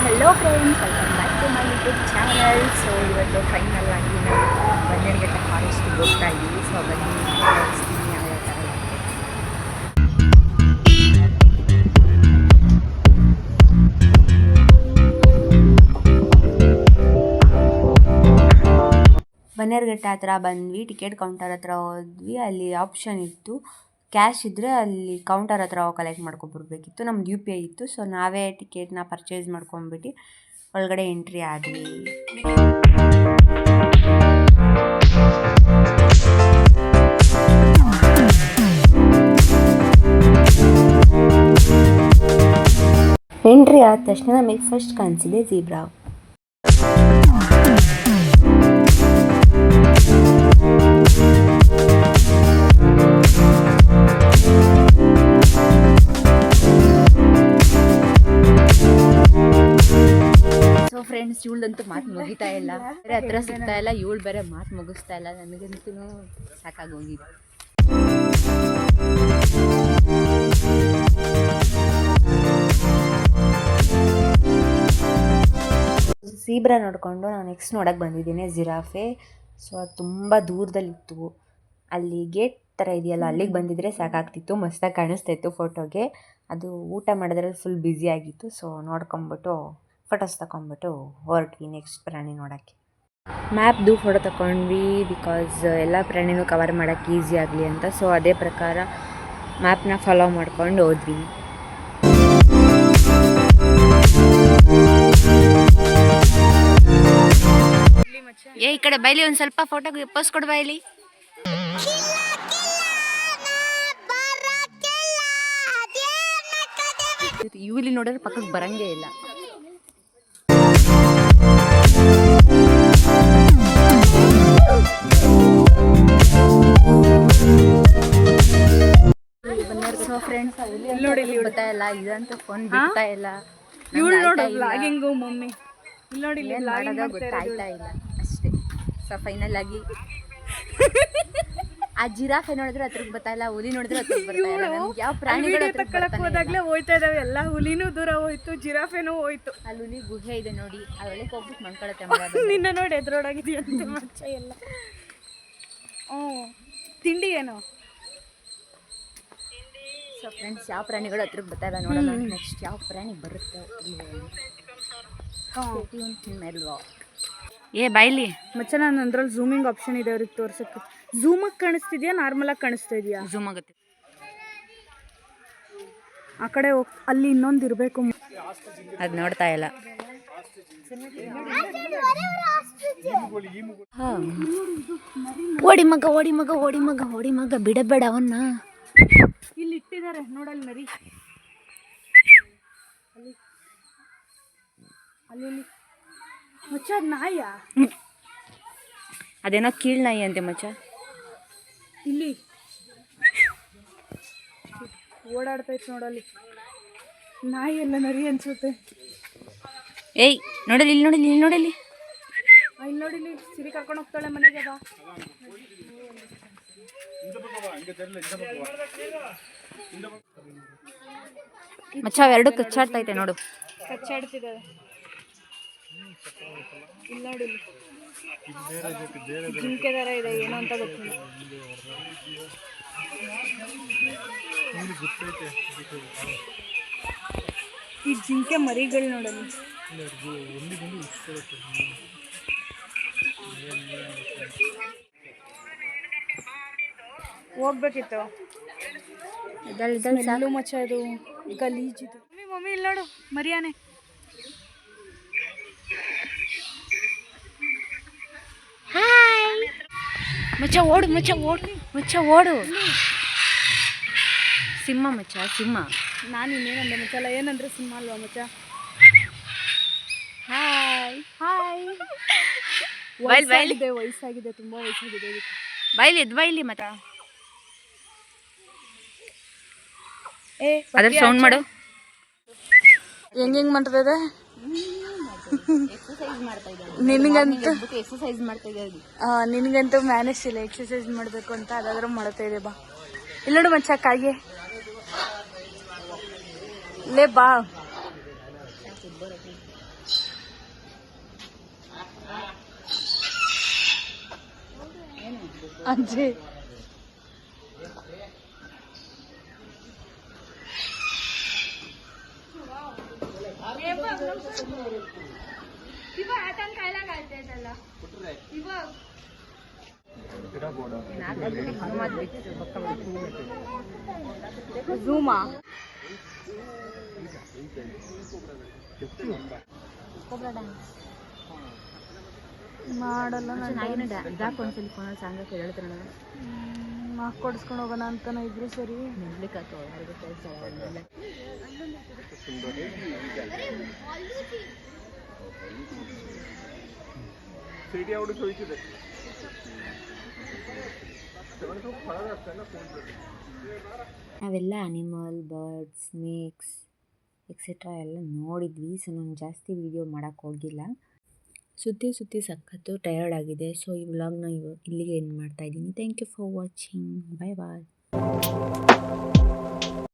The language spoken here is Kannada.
Hello friends, welcome back to my YouTube channel. So ಇವತ್ತು ಫೈನಲ್ ಆಗಿ ನಾವು ಬನ್ನೇರುಘಟ್ಟ ಫಾರೆಸ್ಟಿಗೆ ಹೋಗ್ತಾ ಇದ್ದೀವಿ. ಸೊ ಬನ್ನಿ ತೋರಿಸ್ತೀನಿ ಯಾವ ಥರ ಇದೆ. ಬನ್ನೇರುಘಟ್ಟ ಹತ್ರ ಬಂದ್ವಿ. ಟಿಕೆಟ್ ಕೌಂಟರ್ ಹತ್ರ ಹೋದ್ವಿ. ಅಲ್ಲಿ ಆಪ್ಷನ್ ಇತ್ತು, ಕ್ಯಾಶ್ ಇದ್ದರೆ ಅಲ್ಲಿ ಕೌಂಟರ್ ಹತ್ರ ಕಲೆಕ್ಟ್ ಮಾಡ್ಕೊಬರ್ಬೇಕಿತ್ತು. ನಮ್ದು UPI ಇತ್ತು. ಸೊ ನಾವೇ ಟಿಕೆಟ್ನ ಪರ್ಚೇಸ್ ಮಾಡ್ಕೊಂಡ್ಬಿಟ್ಟು ಒಳಗಡೆ ಎಂಟ್ರಿ ಆದ್ವಿ. ಎಂಟ್ರಿ ಆದ ತಕ್ಷಣ ನಮಗೆ ಫಸ್ಟ್ ಕಾಣಿಸಿದೆ ಝೀಬ್ರಾ. ಫ್ರೆಂಡ್ಸ್, ಇವಳಂತೂ ಮಾತು ಮುಗಿತಾ ಇಲ್ಲ, ಬೇರೆ ಹತ್ರ ಸಿಗ್ತಾ ಇಲ್ಲ. ಇವಳು ಬೇರೆ ಮಾತು ಮುಗಿಸ್ತಾ ಇಲ್ಲ. ನನಗಂತೂ ಸಾಕಾಗೋಗಿದೆ. ಝೀಬ್ರಾ ನೋಡಿಕೊಂಡು ನಾನು ನೆಕ್ಸ್ಟ್ ನೋಡೋಕ್ಕೆ ಬಂದಿದ್ದೀನಿ ಜಿರಾಫೆ. ಸೊ ಅದು ತುಂಬ ದೂರದಲ್ಲಿತ್ತು. ಅಲ್ಲಿ ಗೇಟ್ ಥರ ಇದೆಯಲ್ಲ, ಅಲ್ಲಿಗೆ ಬಂದಿದ್ರೆ ಸಾಕಾಗ್ತಿತ್ತು. ಮಸ್ತಾಗಿ ಕಾಣಿಸ್ತಾ ಇತ್ತು ಫೋಟೋಗೆ. ಅದು ಊಟ ಮಾಡೋದ್ರಲ್ಲಿ ಫುಲ್ ಬ್ಯುಸಿಯಾಗಿತ್ತು. ಸೊ ನೋಡ್ಕೊಂಬಿಟ್ಟು ಫೋಟೋಸ್ ತಗೊಂಡ್ಬಿಟ್ಟು ಹೊರಟ್ವಿ ನೆಕ್ಸ್ಟ್ ಪ್ರಾಣಿ ನೋಡೋಕ್ಕೆ. ಮ್ಯಾಪ್ದು ಫೋಟೋ ತಗೊಂಡ್ವಿ, ಬಿಕಾಸ್ ಎಲ್ಲ ಪ್ರಾಣಿನೂ ಕವರ್ ಮಾಡೋಕ್ಕೆ ಈಸಿ ಆಗಲಿ ಅಂತ. ಸೊ ಅದೇ ಪ್ರಕಾರ ಮ್ಯಾಪ್ನ ಫಾಲೋ ಮಾಡ್ಕೊಂಡು ಹೋದ್ವಿ. ಈ ಕಡೆ ಬೈಲಿ, ಒಂದು ಸ್ವಲ್ಪ ಫೋಟೋ ಪೋಸ್ ಕೊಡು ಬೈಲಿ. ಇವಲ್ಲಿ ನೋಡಿದ್ರೆ ಪಕ್ಕಕ್ಕೆ ಬರಂಗೇ ಇಲ್ಲ. ಫ್ರೆಂಡ್ಸ್ ನೋಡಿ, ಬಿಡ್ತಾ ಇಲ್ಲ ಇದಂತೂ ಫೋನ್ ಬಿಡ್ತಾ ಇಲ್ಲ. ಮಮ್ಮಿ ನೋಡಿ ಗೊತ್ತಾಯ್ತಾ ಇಲ್ಲ ಅಷ್ಟೇ. ಸೊ ಫೈನಲ್ ಆಗಿ ಆ ಜಿರಾಫೆ ನೋಡಿದ್ರೆ ಹತ್ರಕ್ಕೆ ಬರ್ತಾ ಇಲ್ಲ, ಹುಲಿ ನೋಡಿದ್ರೆ ಹತ್ರಕ್ಕೆ ಬರ್ತಾ ಇಲ್ಲ. ನಮ್ಗೆ ಯಾವ ಪ್ರಾಣಿಗಳು ಹೋದಾಗ್ಲೇ ಹೋಯ್ತಾ ಇದಾವೆ ಎಲ್ಲ. ಹುಲಿನೂ ದೂರ ಹೋಯ್ತು, ಜಿರಾಫೆನೂ ಹೋಯ್ತು. ಅಲ್ಲಿ ಹುಲಿ ಗುಹೆ ಇದೆ ನೋಡಿ, ಅದ್ರೊಳಗೆ ಹೋಗ್ಬಿಟ್ಟು ಮಣ್ಕೊಳತ್ತೆ. ನಿನ್ನ ನೋಡಿ ಎದುರೋಡಾಗಿದೆಯಂತೆ ಮಚ್ಚ ಎಲ್ಲ. ತಿಂಡಿ ಏನು? ಸೊ ಫ್ರೆಂಡ್ಸ್, ಯಾವ ಪ್ರಾಣಿಗಳು ಹತ್ರಕ್ಕೆ ಬರ್ತಾ ಇಲ್ಲ ನೋಡೋಣ. ನೆಕ್ಸ್ಟ್ ಯಾವ ಪ್ರಾಣಿ ಬರುತ್ತೆ ಏ ಬೈಲಿ ಮಚ್ಚ. ನಾನು ಅಂದ್ರಲ್ಲಿ ಝೂಮಿಂಗ್ ಆಪ್ಷನ್ ಇದೆ ಅವ್ರಿಗೆ ತೋರ್ಸಕ್ಕೆ. ಝೂಮಾಗಿ ಕಾಣಿಸ್ತಿದ್ಯಾ, ನಾರ್ಮಲಾಗಿ ಕಾಣಿಸ್ತಾ ಇದೆಯಾ? ಝೂಮ್ ಆಗುತ್ತೆ. ಆ ಕಡೆ ಹೋಗಿ ಅಲ್ಲಿ ಇನ್ನೊಂದು ಇರಬೇಕು, ಅದು ನೋಡ್ತಾ ಇಲ್ಲ. ಓಡಿ ಮಗ, ಓಡಿ ಮಗ, ಓಡಿ ಮಗ, ಓಡಿ ಮಗ, ಬಿಡಬೇಡ ಅವನ್ನ. ಇಲ್ಲಿ ಇಟ್ಟಿದ್ದಾರೆ ನೋಡಲ್ಲಿ ಮರಿ. ಅಲ್ಲಿ ಮಚ್ಚ ಅದು ನಾಯ. ಅದೇನೋ ಕೀಳ್ ನಾಯಿ ಅಂತೆ ಮಚ್ಚ. ಇಲ್ಲಿ ಓಡಾಡ್ತೈತೆ ನೋಡಲ್ಲಿ. ನಾಯಿ ಎಲ್ಲ ನರಿ ಅನ್ಸುತ್ತೆ. ಏಯ್ ನೋಡಲಿ, ಇಲ್ಲಿ ನೋಡಲಿ, ಇಲ್ಲಿ ನೋಡಲಿ, ಇಲ್ಲಿ ನೋಡಿಲಿ. ಸಿರಿ ಕರ್ಕೊಂಡು ಹೋಗ್ತಾಳೆ ಮನೆಗೆ. ಬಾ ಮಚ್ಚ, ಅವೆರಡು ಕಚ್ಚಾಡ್ತೈತೆ ನೋಡು. ಕಚ್ಚಾಡ್ತಿದ್ದಾವೆ. ಇಲ್ಲಿ ನೋಡಿ, ಜಿಂಕೆ ಥರ ಇದೆ, ಏನೋ ಅಂತ ಗೊತ್ತಿಲ್ಲ. ಈ ಜಿಂಕೆ ಮರಿಗಳು ನೋಡಲಿ. ಹೋಗ್ಬೇಕಿತ್ತು. ಸ್ಮೆಲ್ಲು ಮಚ್ಚ, ಇದು ಗಲೀಜಿದು. ಮಮ್ಮಿ ಇಲ್ಲಿ ನೋಡು, ಮರಿಯಾನೆ. ಮಚ್ಚ ಓಡು, ಮಚ್ಚ ಓಡು, ಮಚ್ಚ ಓಡು. ಸಿಂಹ ಮಚ್ಚ, ಸಿಂಹ. ನಾನು ಇನ್ನೇನಂದೆ ಮಚ್ಚಲ್ಲ, ಏನಂದ್ರೆ ಸಿಂಹ ಅಲ್ವಾ ಮಚ್ಚ? Hi hi. ವಯಸ್ಸಾಗಿದೆ, ತುಂಬ ವಯಸ್ಸಾಗಿದೆ. ಬೈಲಿ, ಎದ್ದು ಬೈಲಿ ಮತ್ತ. ಅದ್ರ ಸೌಂಡ್ ಮಾಡು. ಹೆಂಗೆ ಮಾಡ್ತದೆ ನಿನಗಂತೂ ಮ್ಯಾನೇಜ್ ಇಲ್ಲ ಎಕ್ಸಸೈಸ್ ಮಾಡಬೇಕು ಅಂತ. ಅದಾದ್ರೂ ಮಾಡ್ತಾ ಇದೆ. ಬಾ ಇಲ್ಲಿ ನೋಡು ಮಚ್ಚ, ಕಾಗೆ ಲೇ ಬಾ. ಅಜ್ಜಿ ಝೂಮಾ ಮಾಡಲ್ಲ ಕೊಡಿಸ್ಕೊಂಡು ಹೋಗೋಣ ಅಂತಾನೆ ಇದ್ರು ಸರಿ ನಾವೆಲ್ಲ ಅನಿಮಲ್ ಬರ್ಡ್ಸ್ ಸ್ನೇಕ್ಸ್ ಎಕ್ಸೆಟ್ರಾ ಎಲ್ಲ ನೋಡಿದ್ವಿ. ಸೊ ನಾನು ಜಾಸ್ತಿ ವೀಡಿಯೋ ಮಾಡೋಕ್ಕೆ ಹೋಗಿಲ್ಲ. ಸುತ್ತಿ ಸಖತ್ತು ಟಯರ್ಡ್ ಆಗಿದೆ. ಸೊ ಈ ವ್ಲಾಗ್ನ ಇಲ್ಲಿಗೆ ಎಂಡ್ ಮಾಡ್ತಾ ಇದ್ದೀನಿ. Thank you for watching. Bye bye.